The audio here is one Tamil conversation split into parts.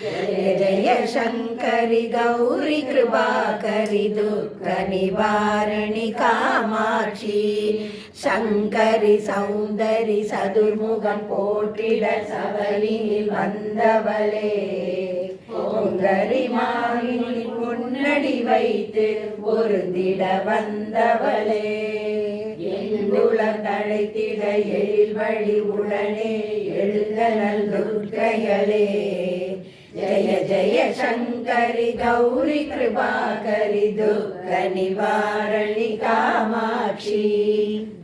जय जय शंकरि गौरी कृपाकरि दुःख निवारणि कामाक्षी शंकरि सौंदरि सदुर्मुகம் போற்றிட சபையில் வந்தவளே பொங்கரி மாவினி பொன்னடி வைத்து பொருந்திட வந்தவளே எங்குளம் தழைத்திட எழில் வழி உடனே எழுக நல்லுர்க்கைகளே जय जय शंकरि गौरी कृपाकरि दुःख निवारणि कामाक्षी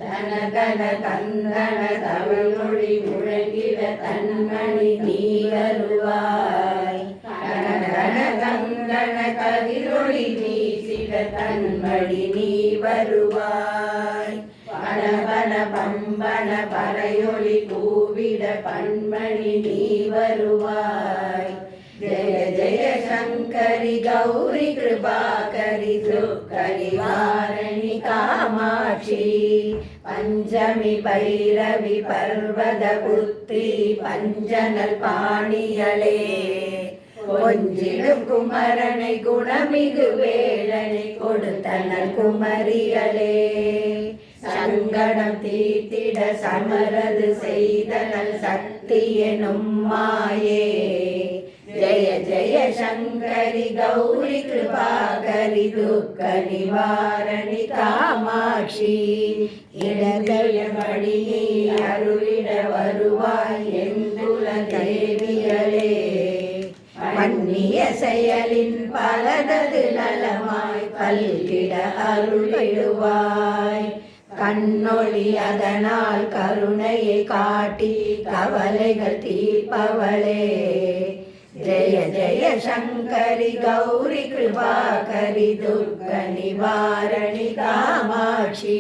धन धन तन्दन तवள் மொழி முழங்கிட தன்மணி நீ வருவாய் கன கன தந்தன கதிரொளி வீசிட தன்மணி நீ வருவாய் பன பன பம்பன பறையொலி கூவிட பன்மணி நீ வருவாய் जय जय शंकरि गौरी कृपाकरि दुःख निवारणि कामाक्षी पंचमी भैरवी पर्वत पुत्री पंजनल पाणियले கொஞ்சிடும் குமரனை குணமிகு வேளனை கொடுத்தனல் குமரிகளே சங்கடம் தீர்த்திட சமரது செய்தனல் சக்தி எனும் மாயே जय जय शंकरि गौरी कृपाकरि दुःख निवारणि कामाक्षी இடர்கய வழியை அருளிட வருவாய் எங்குல தேவிகளே மன்னிய செயலின் பலதது நலமாய் பல்கிட அருளிடுவாய் கண்ணொளி அதனால் கருணையை காட்டி கவலைகள் தீர்ப்பவளே जय जय शंकरि गौरी कृपाकरि दुःख निवारणि कामाक्षी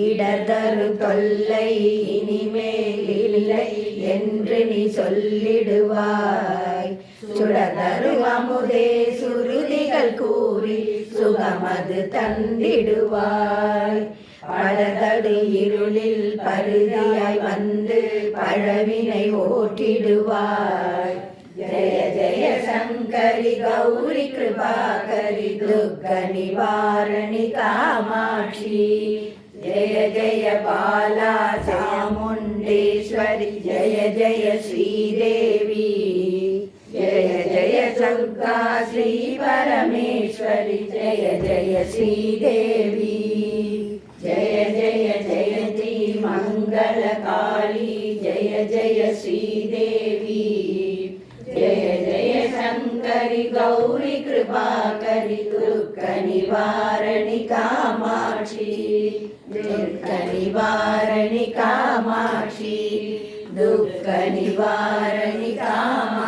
இடர்தரு தொல்லை இனிமேல் இல்லை என்று நீ சொல்லிடுவாய் சுடதரு அமுதே சுருதிகள் கூறி சுகமது தந்திடுவாய் படதடு இருளில் பருதியாய் வந்து பழவினை ஓட்டிடுவாய் जय जय शंकरि गौरी कृपाकरि दुःख निवारणि कामाक्षी जय जय बाला चामुण्डेश्वरि जय जय श्रीदेवी जय जय दुर्गा श्री परमेश्वरि जय जय श्रीदेवी जय जय जयति मङ्गलकाली जय जय श्रीदेवी जय जय शंकरि गौरी कृपाकरि दुःख निवारणि कामाक्षी दुःख निवारणि कामाक्षी दुःख निवारणि कामाक्षी।